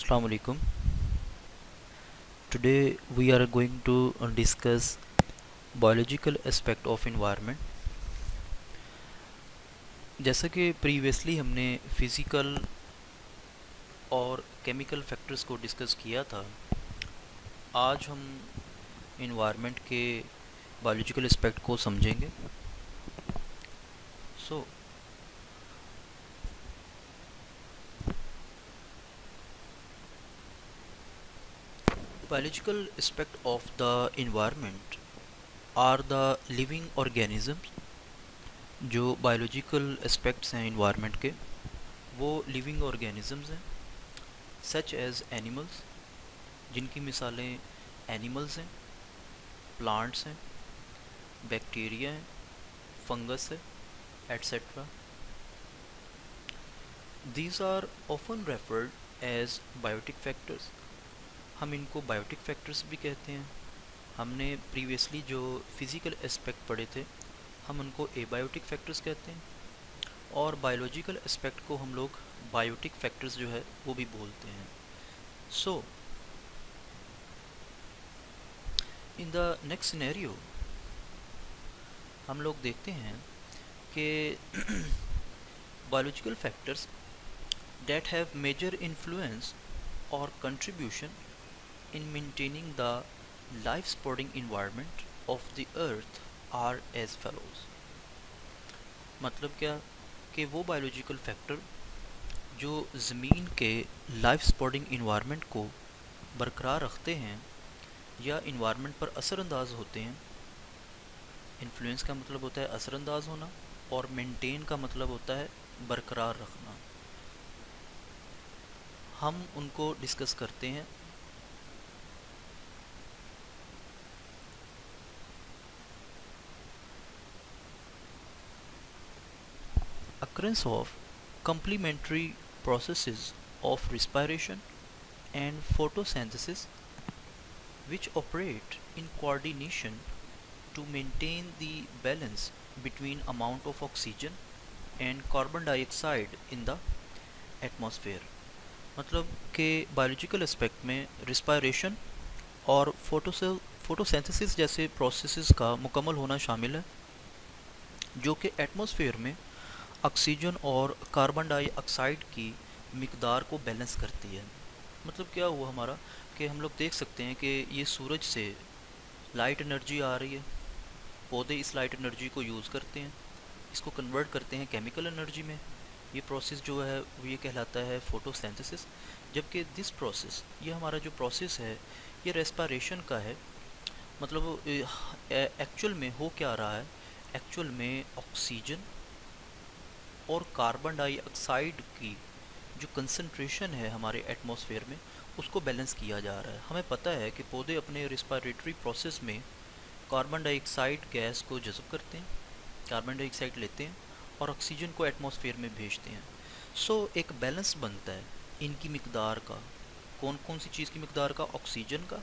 Assalamu alaikum. Today we are going to discuss biological aspect of environment. जैसा कि previously हमने physical और chemical factors को discuss किया था, आज हम environment के बायोलॉजिकल एस्पेक्ट को समझेंगे. सो biological aspect of the environment are the living organisms. जो बायोलॉजिकल एस्पेक्ट्स हैं इन्वायरमेंट के वो लिविंग ऑर्गेनिजम्स हैं, सच एज एनिमल्स, जिनकी मिसालें एनिमल्स हैं, प्लांट्स हैं, बैक्टीरिया हैं, फंगस है, etcetera. These are often referred as biotic factors. हम इनको बायोटिक फैक्टर्स भी कहते हैं. हमने प्रीवियसली जो फिज़िकल एस्पेक्ट पढ़े थे हम उनको एबायोटिक फैक्टर्स कहते हैं, और बायोलॉजिकल एस्पेक्ट को हम लोग बायोटिक फैक्टर्स जो है वो भी बोलते हैं. So in the next scenario हम लोग देखते हैं कि biological factors that have major influence और contribution in maintaining the life supporting environment of the earth are as follows. मतलब क्या कि वो बायोलॉजिकल फैक्टर जो ज़मीन के लाइफ सपोर्टिंग इन्वायरमेंट को बरकरार रखते हैं या इन्वायरमेंट पर असरअंदाज होते हैं. इन्फ्लुएंस का मतलब होता है असरअंदाज होना और मेंटेन का मतलब होता है बरकरार रखना. हम उनको डिस्कस करते हैं. Occurrence of complementary processes of respiration and photosynthesis which operate in coordination to maintain the balance between amount of oxygen and carbon dioxide in the atmosphere. मतलब कि बायोलॉजिकल एस्पेक्ट में रिस्पायरेशन और फोटोसिंथेसिस जैसे processes का मुकम्मल होना शामिल है, जो कि एटमॉस्फेयर में ऑक्सीजन और कार्बन डाइऑक्साइड की मिकदार को बैलेंस करती है. मतलब क्या हुआ हमारा कि हम लोग देख सकते हैं कि ये सूरज से लाइट एनर्जी आ रही है, पौधे इस लाइट एनर्जी को यूज़ करते हैं, इसको कन्वर्ट करते हैं केमिकल एनर्जी में. ये प्रोसेस जो है वो ये कहलाता है फोटोसिंथेसिस. जबकि दिस प्रोसेस, ये हमारा जो प्रोसेस है ये रेस्पिरेशन का है. मतलब एक्चुअल में हो क्या रहा है, एक्चुअल में ऑक्सीजन और कार्बन डाइऑक्साइड की जो कंसंट्रेशन है हमारे एटमॉस्फेयर में उसको बैलेंस किया जा रहा है. हमें पता है कि पौधे अपने रिस्पिरेटरी प्रोसेस में कार्बन डाइऑक्साइड गैस को जज़ब करते हैं, कार्बन डाइऑक्साइड लेते हैं और ऑक्सीजन को एटमॉस्फेयर में भेजते हैं. सो एक बैलेंस बनता है इनकी मिकदार का. कौन कौन सी चीज़ की मिकदार का? ऑक्सीजन का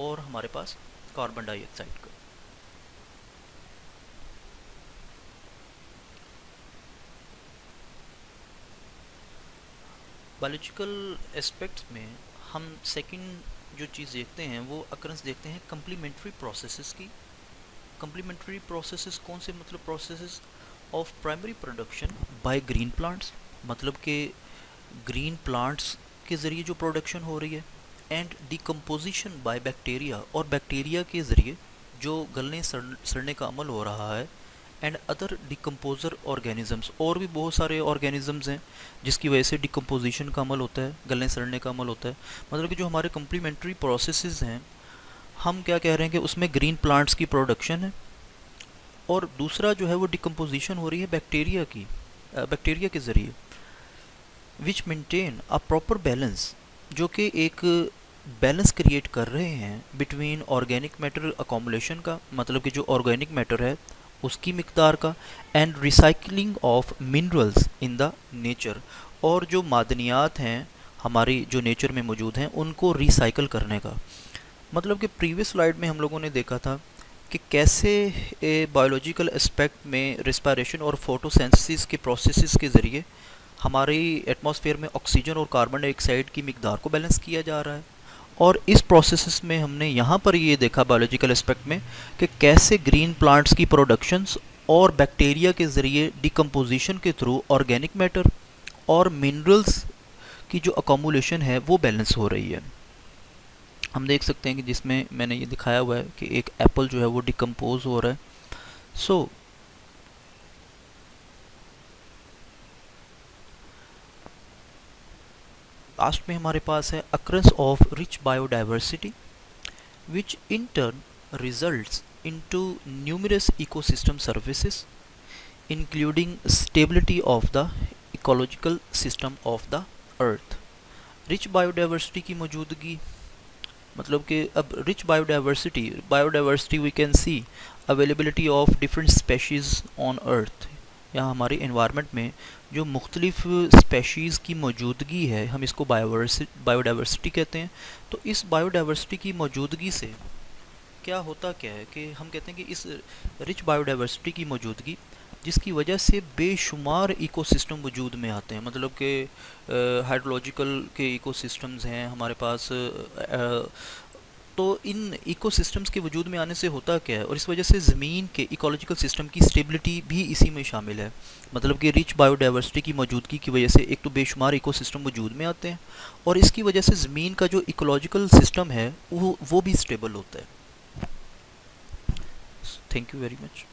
और हमारे पास कार्बन डाइऑक्साइड का. बायोलॉजिकल एस्पेक्ट्स में हम सेकंड जो चीज़ देखते हैं वो अकरेंस देखते हैं कम्प्लीमेंट्री प्रोसेसेस की. कम्प्लीमेंट्री प्रोसेसेस कौन से? मतलब processes of primary production by green plants, मतलब कि ग्रीन प्लांट्स के ज़रिए जो प्रोडक्शन हो रही है, एंड डिकम्पोजिशन बाय बैक्टीरिया, और बैक्टीरिया के ज़रिए जो गलने सड़ने का अमल हो रहा है, एंड अदर डिकम्पोजर ऑर्गेनिज़म्स, और भी बहुत सारे ऑर्गेनिज़म्स हैं जिसकी वजह से डिकम्पोजिशन का अमल होता है, गलने सड़ने का अमल होता है. मतलब कि जो हमारे कम्प्लीमेंट्री प्रोसेसेस हैं हम क्या कह रहे हैं कि उसमें ग्रीन प्लांट्स की प्रोडक्शन है, और दूसरा जो है वो डिकम्पोजिशन हो रही है बैक्टीरिया के ज़रिए, विच मेंटेन अ प्रॉपर बैलेंस, जो कि एक बैलेंस क्रिएट कर रहे हैं बिटवीन ऑर्गेनिक मैटर अकोमोलेशन का, मतलब कि जो ऑर्गेनिक मैटर है उसकी मिकदार का, and recycling of minerals in the nature, और जो मादनियात हैं हमारी जो नेचर में मौजूद हैं उनको रिसाइकल करने का. मतलब कि प्रीवियस स्लाइड में हम लोगों ने देखा था कि कैसे बायोलॉजिकल एस्पेक्ट में रिस्पायरेशन और फोटोसिंथेसिस के प्रोसेसेस के ज़रिए हमारे एटमॉस्फेयर में ऑक्सीजन और कार्बन डाइऑक्साइड की मिकदार को बैलेंस किया जा रहा है। और इस प्रोसेस में हमने यहाँ पर ये देखा बायोलॉजिकल एस्पेक्ट में कि कैसे ग्रीन प्लांट्स की प्रोडक्शंस और बैक्टीरिया के ज़रिए डिकम्पोजिशन के थ्रू ऑर्गेनिक मैटर और मिनरल्स की जो अकोमुलेशन है वो बैलेंस हो रही है। हम देख सकते हैं कि जिसमें मैंने ये दिखाया हुआ है कि एक एप्पल जो है वो डिकम्पोज हो रहा है। सो लास्ट में हमारे पास है अक्रंस of rich biodiversity which in turn results into numerous ecosystem services including stability of the ecological system of the earth। Rich biodiversity की मौजूदगी मतलब कि अब rich biodiversity we can see availability of different species on earth, या हमारे environment में जो मुख्तलिफ स्पेशीज़ की मौजूदगी है हम इसको बायोडाइवर्सिटी कहते हैं। तो इस बायोडाइवर्सिटी की मौजूदगी से क्या है कि हम कहते हैं कि इस रिच बायोडाइवर्सिटी की मौजूदगी जिसकी वजह से बेशुमार इकोसिस्टम वजूद में आते हैं, मतलब कि हाइड्रोलॉजिकल के इकोसिस्टम्स हैं हमारे पास। तो इन इकोसिस्टम्स के वजूद में आने से होता क्या है, और इस वजह से ज़मीन के इकोलॉजिकल सिस्टम की स्टेबिलिटी भी इसी में शामिल है। मतलब कि रिच बायोडाइवर्सिटी की मौजूदगी की वजह से एक तो बेशुमार इकोसिस्टम वजूद में आते हैं, और इसकी वजह से ज़मीन का जो इकोलॉजिकल सिस्टम है वो भी स्टेबल होता है। Thank you very much.